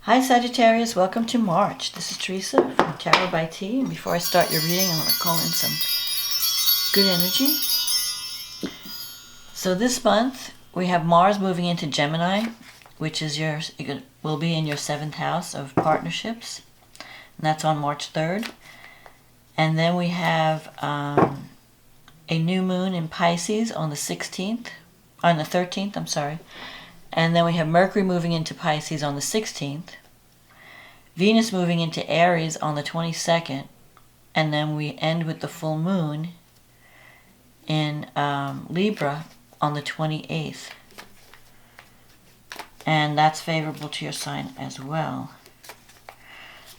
Hi Sagittarius, welcome to March. This is Teresa from Tarot by T. And before I start your reading, I want to call in some good energy. So this month we have Mars moving into Gemini, which is will be in your 7th house of partnerships, and that's on March 3rd. And then we have a new moon in Pisces on the 13th. And then we have Mercury moving into Pisces on the 16th. Venus moving into Aries on the 22nd. And then we end with the full moon in Libra on the 28th. And that's favorable to your sign as well.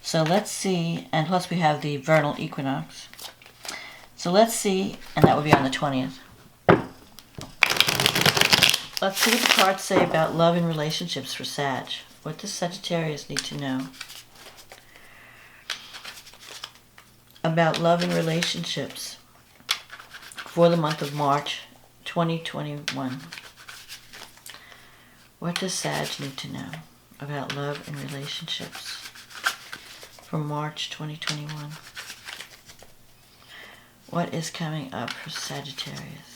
So let's see, and plus we have the Vernal Equinox. So let's see, and that would be on the 20th. Let's see what the cards say about love and relationships for Sag. What does Sagittarius need to know about love and relationships for the month of March 2021? What does Sag need to know about love and relationships for March 2021? What is coming up for Sagittarius?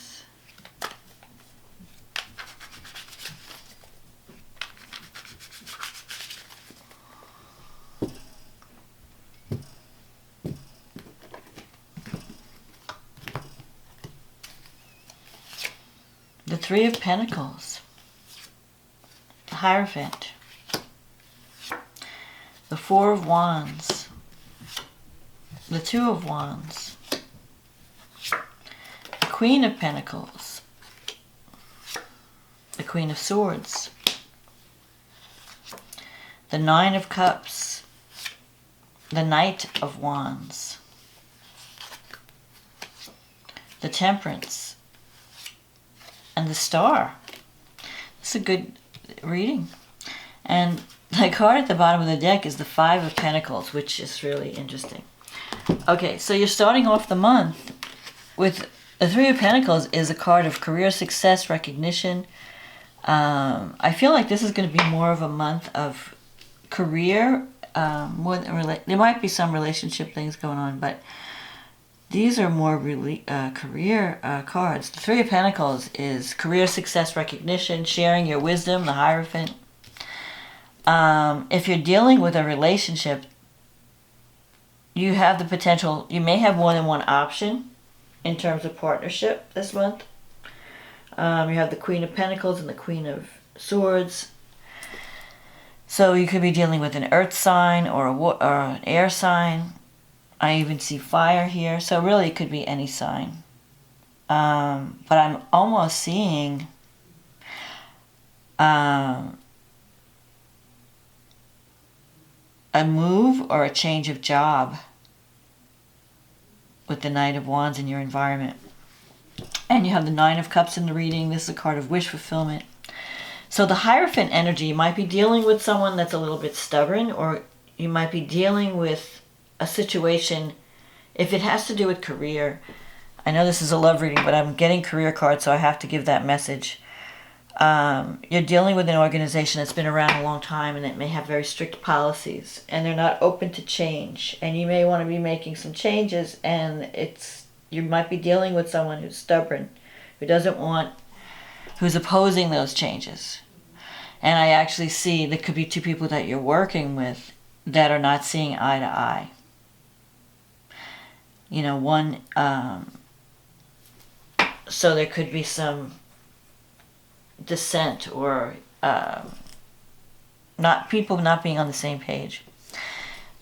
The Three of Pentacles, the Hierophant, the Four of Wands, the Two of Wands, the Queen of Pentacles, the Queen of Swords, the Nine of Cups, the Knight of Wands, the Temperance, and the Star. It's a good reading. And the card at the bottom of the deck is the Five of Pentacles, which is really interesting. Okay, so you're starting off the month with the Three of Pentacles is a card of career success, recognition. I feel like this is going to be more of a month of career. More than there might be some relationship things going on, but these are more career cards. The Three of Pentacles is career success, recognition, sharing your wisdom, the Hierophant. If you're dealing with a relationship, you have the potential, you may have more than one option in terms of partnership this month. You have the Queen of Pentacles and the Queen of Swords. So you could be dealing with an earth sign or an air sign. I even see fire here, so really it could be any sign. But I'm almost seeing a move or a change of job with the Knight of Wands in your environment. And you have the Nine of Cups in the reading. This is a card of wish fulfillment. So the Hierophant energy, you might be dealing with someone that's a little bit stubborn, or you might be dealing with a situation, if it has to do with career. I know this is a love reading, but I'm getting career cards, so I have to give that message. You're dealing with an organization that's been around a long time, and it may have very strict policies, and they're not open to change. And you may want to be making some changes, and you might be dealing with someone who's stubborn, who's opposing those changes. And I actually see there could be two people that you're working with that are not seeing eye to eye. You know, one, so there could be some dissent or people not being on the same page.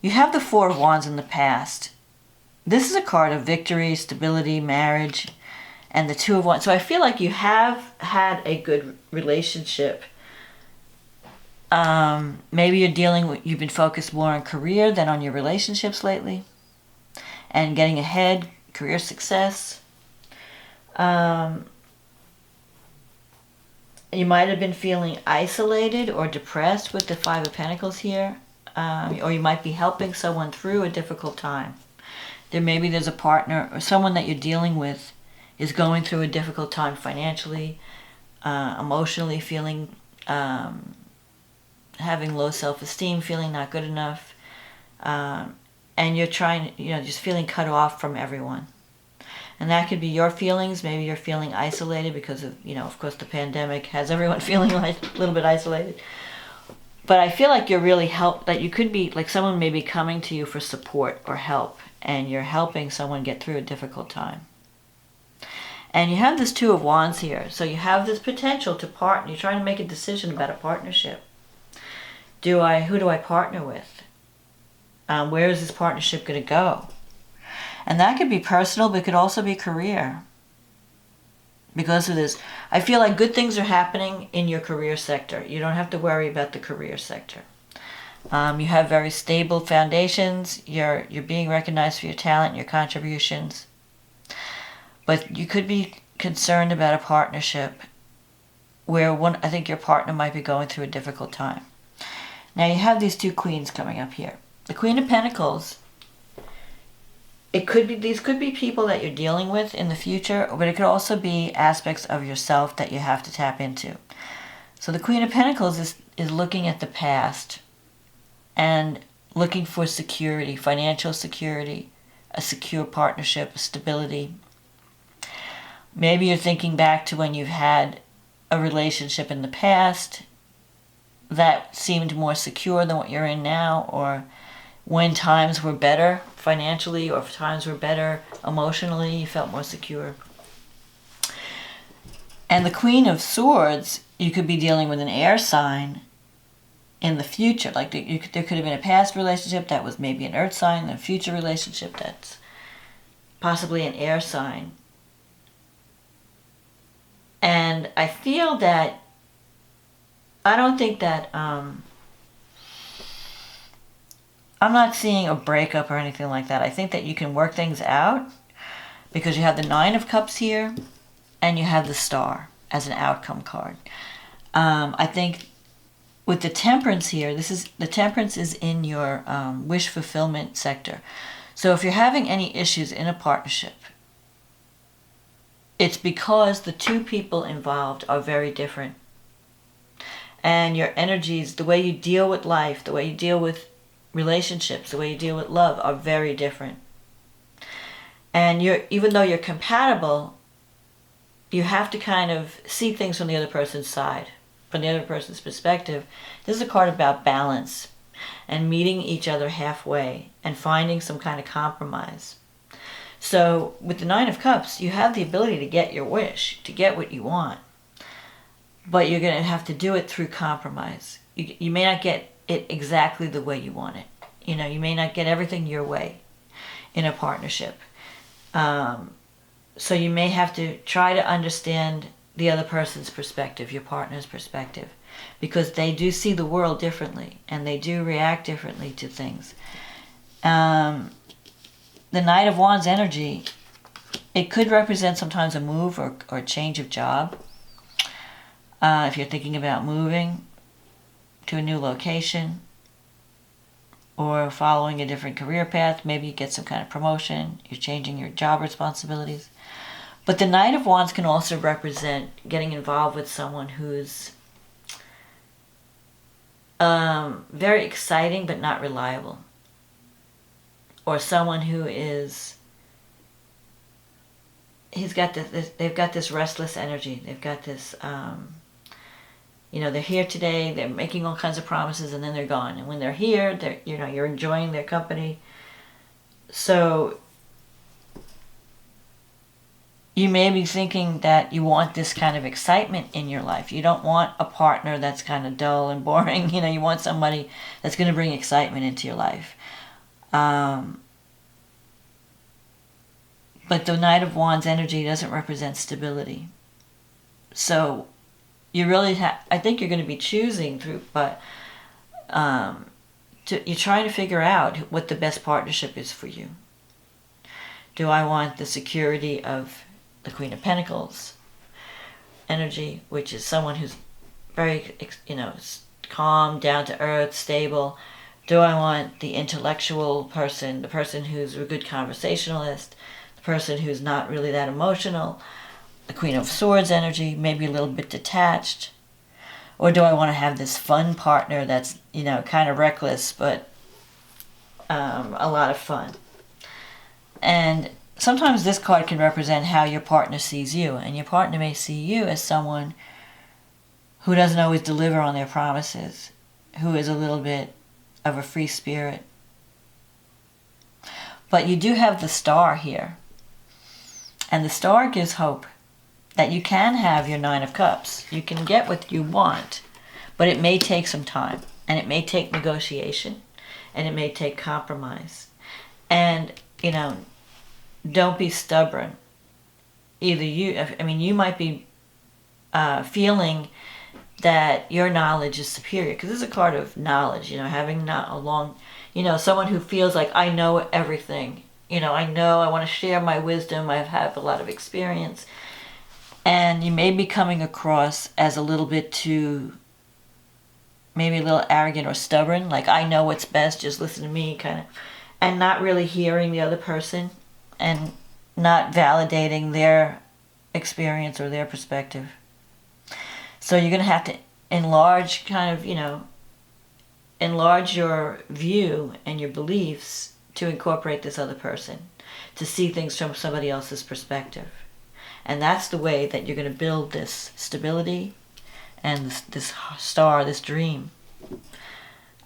You have the Four of Wands in the past. This is a card of victory, stability, marriage, and the Two of Wands. So I feel like you have had a good relationship. Maybe you've been focused more on career than on your relationships lately. And getting ahead, career success. You might have been feeling isolated or depressed with the Five of Pentacles here. Or you might be helping someone through a difficult time. There's a partner or someone that you're dealing with is going through a difficult time financially, emotionally, feeling having low self-esteem, feeling not good enough, and you're trying, just feeling cut off from everyone. And that could be your feelings. Maybe you're feeling isolated because of course, the pandemic has everyone feeling like a little bit isolated. But I feel like you're really that you could be, like someone may be coming to you for support or help, and you're helping someone get through a difficult time. And you have this Two of Wands here. So you have this potential to partner. You're trying to make a decision about a partnership. Who do I partner with? Where is this partnership going to go? And that could be personal, but it could also be career. Because of this, I feel like good things are happening in your career sector. You don't have to worry about the career sector. You have very stable foundations. You're being recognized for your talent and your contributions. But you could be concerned about a partnership where I think your partner might be going through a difficult time. Now you have these two queens coming up here. The Queen of Pentacles, these could be people that you're dealing with in the future, but it could also be aspects of yourself that you have to tap into. So the Queen of Pentacles is looking at the past and looking for security, financial security, a secure partnership, stability. Maybe you're thinking back to when you've had a relationship in the past that seemed more secure than what you're in now, or when times were better financially, or if times were better emotionally, you felt more secure. And the Queen of Swords, you could be dealing with an air sign in the future. Like there could have been a past relationship that was maybe an earth sign, and a future relationship that's possibly an air sign. And I feel that, I don't think that, I'm not seeing a breakup or anything like that. I think that you can work things out because you have the Nine of Cups here and you have the Star as an outcome card. I think with the Temperance here, the Temperance is in your wish fulfillment sector. So if you're having any issues in a partnership, it's because the two people involved are very different. And your energies, the way you deal with life, the way you deal with relationships, the way you deal with love are very different. And even though you're compatible, you have to kind of see things from the other person's side, from the other person's perspective. This is a card about balance and meeting each other halfway and finding some kind of compromise. So with the Nine of Cups, you have the ability to get your wish, to get what you want. But you're going to have to do it through compromise. You may not get it exactly the way you want it. You may not get everything your way in a partnership. So you may have to try to understand the other person's perspective, your partner's perspective, because they do see the world differently and they do react differently to things. The Knight of Wands energy, it could represent sometimes a move or a change of job. If you're thinking about moving to a new location or following a different career path, maybe you get some kind of promotion, you're changing your job responsibilities. But the Knight of Wands can also represent getting involved with someone who's very exciting but not reliable. Or someone who they've got this restless energy. They've got this, they're here today, they're making all kinds of promises, and then they're gone. And when they're here, you're enjoying their company. So you may be thinking that you want this kind of excitement in your life. You don't want a partner that's kind of dull and boring. You want somebody that's going to bring excitement into your life. But the Knight of Wands energy doesn't represent stability. So you really I think you're going to be choosing through, but you're trying to figure out what the best partnership is for you. Do I want the security of the Queen of Pentacles energy, which is someone who's very, calm, down to earth, stable? Do I want the intellectual person, the person who's a good conversationalist, the person who's not really that emotional, the Queen of Swords energy, maybe a little bit detached? Or do I want to have this fun partner that's, you know, kind of reckless, but a lot of fun? And sometimes this card can represent how your partner sees you. And your partner may see you as someone who doesn't always deliver on their promises, who is a little bit of a free spirit. But you do have the star here. And the star gives hope that you can have your Nine of Cups. You can get what you want, but it may take some time, and it may take negotiation, and it may take compromise. And, you know, don't be stubborn. Either you might be feeling that your knowledge is superior, because this is a card of knowledge, you know, having not a long, you know, someone who feels like, I know everything. You know, I want to share my wisdom, I have a lot of experience. And you may be coming across as a little bit too, maybe a little arrogant or stubborn, like I know what's best, just listen to me, kind of, and not really hearing the other person and not validating their experience or their perspective. So you're going to have to enlarge your view and your beliefs to incorporate this other person, to see things from somebody else's perspective. And that's the way that you're going to build this stability and this star, this dream.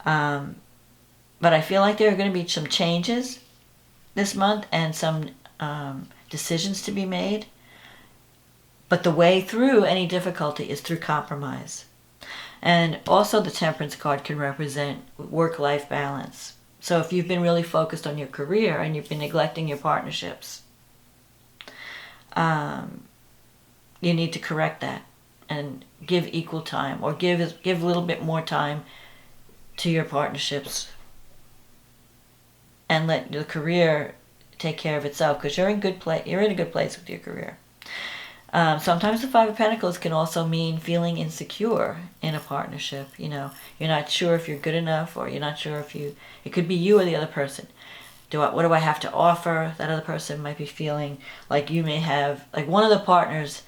But I feel like there are going to be some changes this month and some decisions to be made. But the way through any difficulty is through compromise. And also the Temperance card can represent work-life balance. So if you've been really focused on your career and you've been neglecting your partnerships, you need to correct that and give equal time, or give a little bit more time to your partnerships and let the career take care of itself, because you're in a good place with your career. Sometimes the Five of Pentacles can also mean feeling insecure in a partnership. You know, you're not sure if you're good enough, or you're not sure if it could be you or the other person. What do I have to offer? That other person might be feeling like you may have, like one of the partners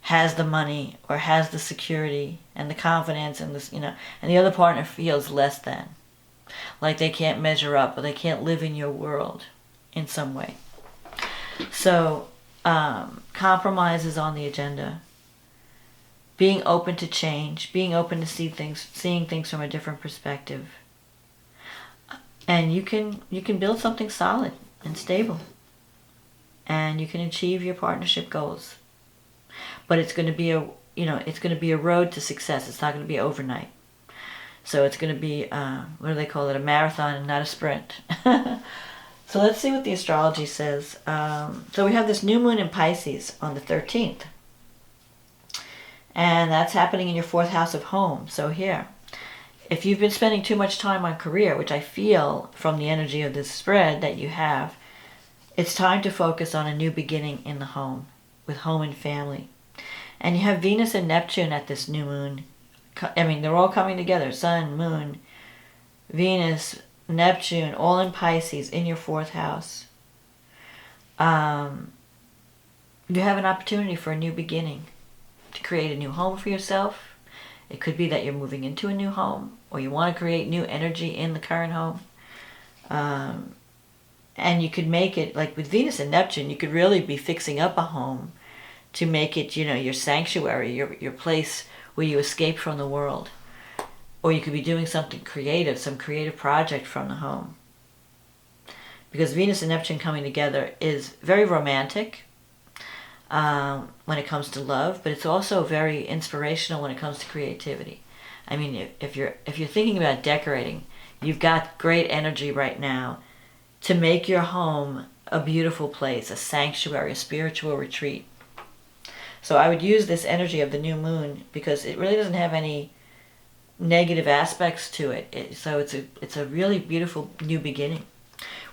has the money or has the security and the confidence and this, you know, and the other partner feels less than. Like they can't measure up, or they can't live in your world in some way. So, compromise is on the agenda. Being open to change, being open to seeing things from a different perspective. And you can build something solid and stable. And you can achieve your partnership goals. But it's going to be a road to success. It's not going to be overnight. So it's going to be, what do they call it? A marathon and not a sprint. So let's see what the astrology says. So we have this new moon in Pisces on the 13th. And that's happening in your 4th house of home. So here, if you've been spending too much time on career, which I feel from the energy of this spread that you have, it's time to focus on a new beginning in the home, with home and family. And you have Venus and Neptune at this new moon. I mean, they're all coming together. Sun, moon, Venus, Neptune, all in Pisces in your 4th house. You have an opportunity for a new beginning, to create a new home for yourself. It could be that you're moving into a new home, or you want to create new energy in the current home. And you could make it, like with Venus and Neptune, you could really be fixing up a home to make it, you know, your sanctuary, your place where you escape from the world. Or you could be doing something creative, some creative project from the home. Because Venus and Neptune coming together is very romantic when it comes to love, but it's also very inspirational when it comes to creativity. I mean, if you're thinking about decorating, you've got great energy right now to make your home a beautiful place, a sanctuary, a spiritual retreat. So I would use this energy of the new moon because it really doesn't have any negative aspects to it. So it's a really beautiful new beginning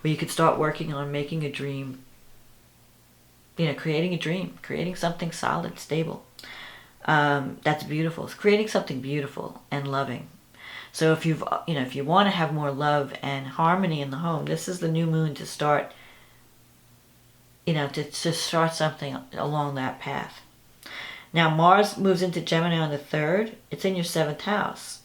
where you could start working on making a dream, you know, creating a dream, creating something solid, stable. That's beautiful. It's creating something beautiful and loving. So if you want to have more love and harmony in the home, this is the new moon to start, to start something along that path. Now, Mars moves into Gemini on the 3rd. It's in your 7th house.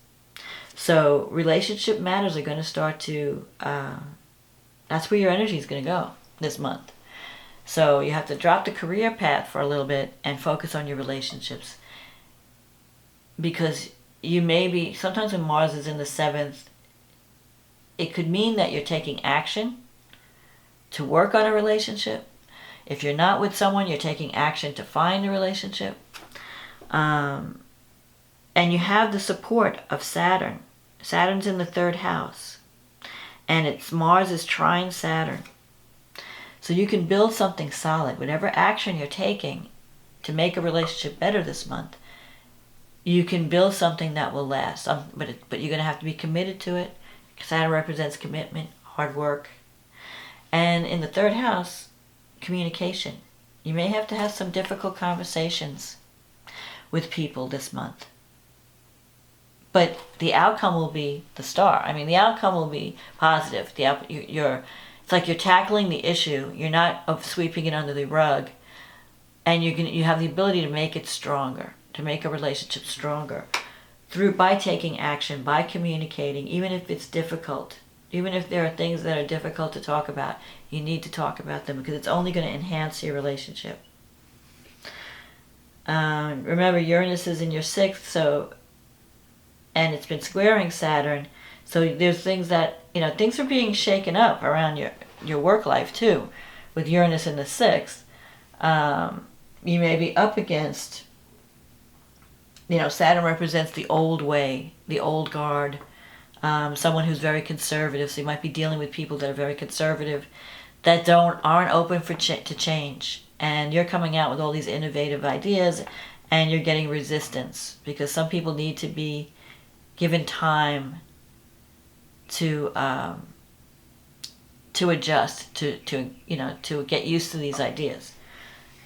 So relationship matters are going to start to, that's where your energy is going to go this month. So you have to drop the career path for a little bit and focus on your relationships. Because you may be, sometimes when Mars is in the 7th, it could mean that you're taking action to work on a relationship. If you're not with someone, you're taking action to find a relationship. And you have the support of Saturn. Saturn's in the 3rd house. And it's Mars is trine Saturn. So you can build something solid. Whatever action you're taking to make a relationship better this month, you can build something that will last. But you're going to have to be committed to it. Saturn represents commitment, hard work. And in the 3rd house, communication. You may have to have some difficult conversations with people this month. But the outcome will be the star. I mean, the outcome will be positive. It's like you're tackling the issue. You're not sweeping it under the rug. And you have the ability to make it stronger, to make a relationship stronger by taking action, by communicating, even if it's difficult. Even if there are things that are difficult to talk about, you need to talk about them because it's only going to enhance your relationship. Remember, Uranus is in your 6th, and it's been squaring Saturn. So there's things that, things are being shaken up around your work life too. With Uranus in the 6th, you may be up against, Saturn represents the old way, the old guard. Someone who's very conservative, so you might be dealing with people that are very conservative, that aren't open to change, and you're coming out with all these innovative ideas, and you're getting resistance because some people need to be given time to adjust, to get used to these ideas.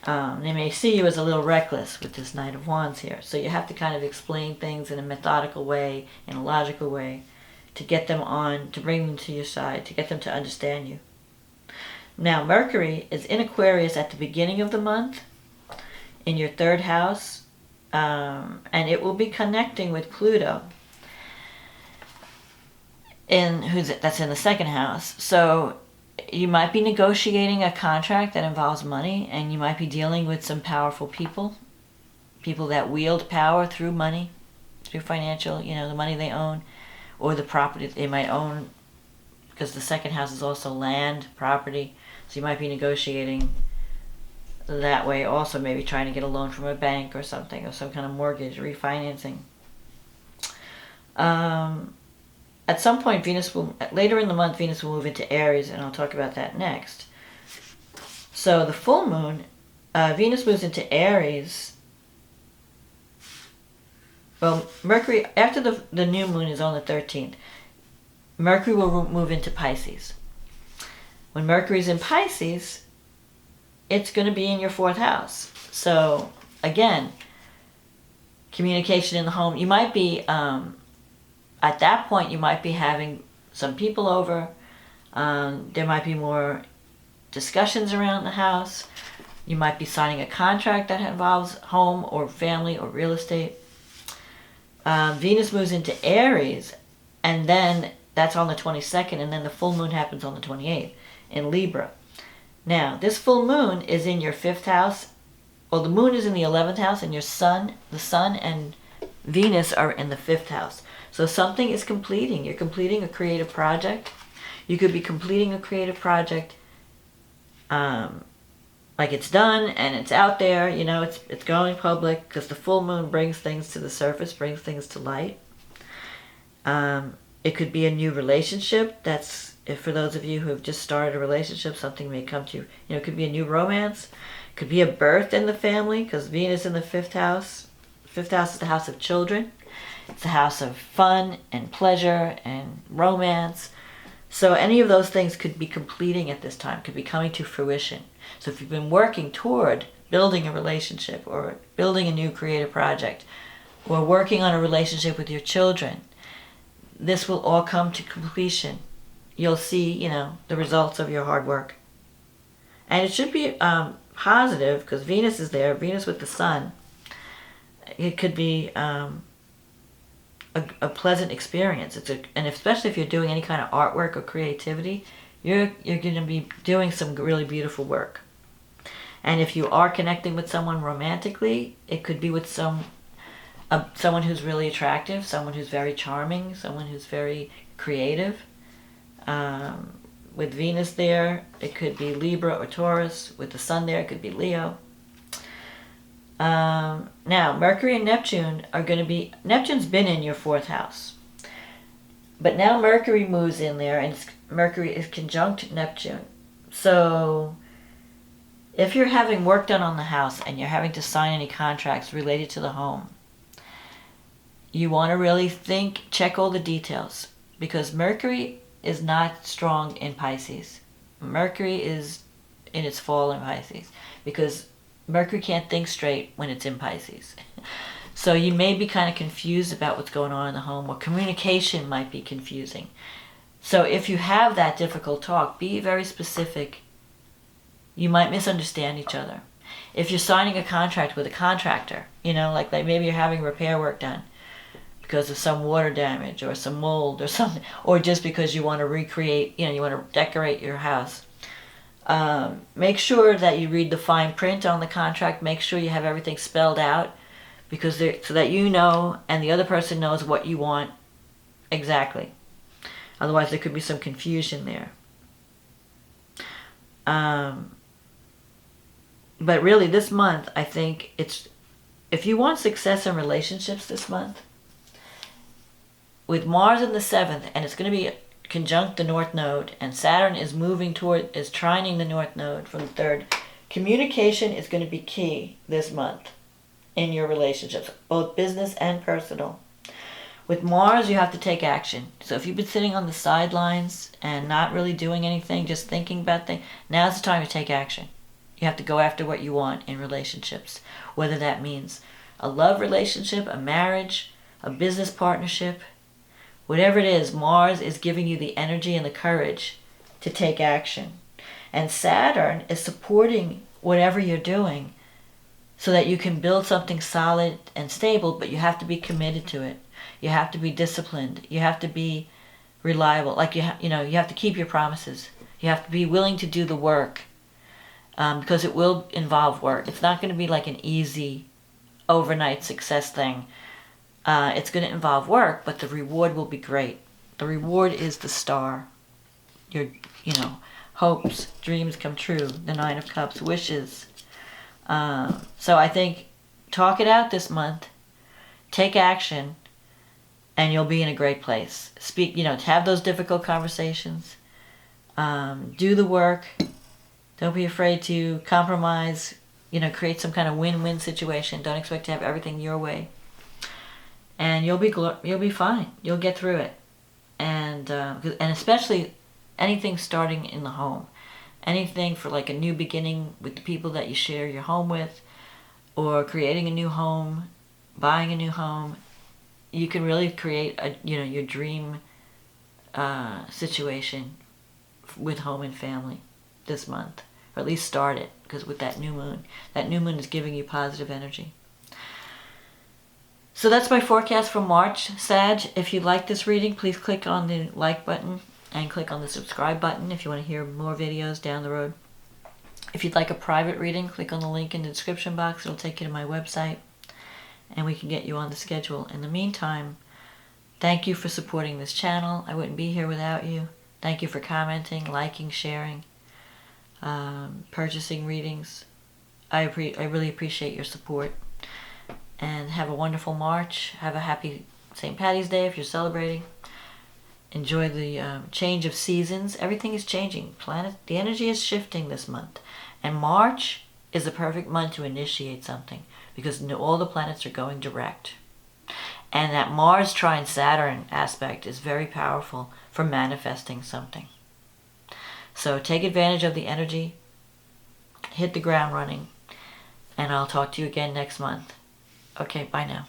They may see you as a little reckless with this Knight of Wands here, so you have to kind of explain things in a methodical way, in a logical way, to get them on, to bring them to your side, to get them to understand you. Now, Mercury is in Aquarius at the beginning of the month, in your 3rd house, and it will be connecting with Pluto, that's in the 2nd house. So you might be negotiating a contract that involves money, and you might be dealing with some powerful people that wield power through money, through financial, the money they own, or the property they might own, because the 2nd house is also land, property. So you might be negotiating that way also, maybe trying to get a loan from a bank or something, or some kind of mortgage, refinancing. At some point, later in the month, Venus will move into Aries, and I'll talk about that next. So the full moon, Venus moves into Aries. Well, Mercury, after the new moon is on the 13th, Mercury will move into Pisces. When Mercury's in Pisces, it's going to be in your 4th house. So, again, communication in the home. You might be, at that point, you might be having some people over. There might be more discussions around the house. You might be signing a contract that involves home or family or real estate. Venus moves into Aries, and then that's on the 22nd, and then the full moon happens on the 28th in Libra. Now, this full moon is in your 5th house. Well, the moon is in the 11th house, and the sun and Venus are in the 5th house. So something is completing. You're completing a creative project. You could be completing a creative project like it's done and it's out there, it's going public, because the full moon brings things to the surface, brings things to light. It could be a new relationship. That's, if for those of you who have just started a relationship, something may come to you. It could be a new romance. It could be a birth in the family, because Venus in the 5th house. 5th house is the house of children. It's the house of fun and pleasure and romance. So any of those things could be completing at this time, could be coming to fruition. So if you've been working toward building a relationship or building a new creative project or working on a relationship with your children, this will all come to completion. You'll see, the results of your hard work. And it should be positive, because Venus is there, Venus with the sun. it could be a pleasant experience. And especially if you're doing any kind of artwork or creativity, you're going to be doing some really beautiful work. And if you are connecting with someone romantically, it could be with someone who's really attractive, someone who's very charming, someone who's very creative. With Venus there, it could be Libra or Taurus. With the Sun there, it could be Leo. Now, Mercury and Neptune are going to be... Neptune's been in your 4th house. But now Mercury moves in there, and Mercury is conjunct Neptune. So, if you're having work done on the house and you're having to sign any contracts related to the home, you want to really check all the details. Because Mercury is not strong in Pisces. Mercury is in its fall in Pisces. Because Mercury can't think straight when it's in Pisces. So you may be kind of confused about what's going on in the home, or communication might be confusing. So if you have that difficult talk, be very specific. You might misunderstand each other. If you're signing a contract with a contractor, like maybe you're having repair work done because of some water damage or some mold or something, or just because you want to recreate, you want to decorate your house. Make sure that you read the fine print on the contract. Make sure you have everything spelled out, because so that you know and the other person knows what you want exactly. Otherwise, there could be some confusion there. But really, this month, I think if you want success in relationships this month, with Mars in the 7th, and it's going to be conjunct the North Node, and Saturn is trining the North Node from the 3rd. Communication is going to be key this month in your relationships, both business and personal. With Mars, you have to take action. So if you've been sitting on the sidelines and not really doing anything, just thinking about things, now's the time to take action. You have to go after what you want in relationships, whether that means a love relationship, a marriage, a business partnership. Whatever it is, Mars is giving you the energy and the courage to take action. And Saturn is supporting whatever you're doing so that you can build something solid and stable, but you have to be committed to it. You have to be disciplined. You have to be reliable. Like you have to keep your promises. You have to be willing to do the work, because it will involve work. It's not going to be like an easy overnight success thing. It's going to involve work, but the reward will be great. The reward is the star. Your, hopes, dreams come true. The 9 of Cups, wishes. So I think talk it out this month. Take action, and you'll be in a great place. Speak, have those difficult conversations. Do the work. Don't be afraid to compromise. Create some kind of win-win situation. Don't expect to have everything your way. And you'll be fine. You'll get through it, and especially anything starting in the home, anything for like a new beginning with the people that you share your home with, or creating a new home, buying a new home. You can really create your dream situation with home and family this month, or at least start it, because with that new moon is giving you positive energy. So that's my forecast for March, Sag. If you like this reading, please click on the like button and click on the subscribe button if you want to hear more videos down the road. If you'd like a private reading, click on the link in the description box. It'll take you to my website, and we can get you on the schedule. In the meantime, thank you for supporting this channel. I wouldn't be here without you. Thank you for commenting, liking, sharing, purchasing readings. I really appreciate your support. And have a wonderful March. Have a happy St. Paddy's Day if you're celebrating. Enjoy the change of seasons. Everything is changing. The energy is shifting this month. And March is a perfect month to initiate something, because all the planets are going direct. And that Mars trine Saturn aspect is very powerful for manifesting something. So take advantage of the energy. Hit the ground running. And I'll talk to you again next month. Okay, bye now.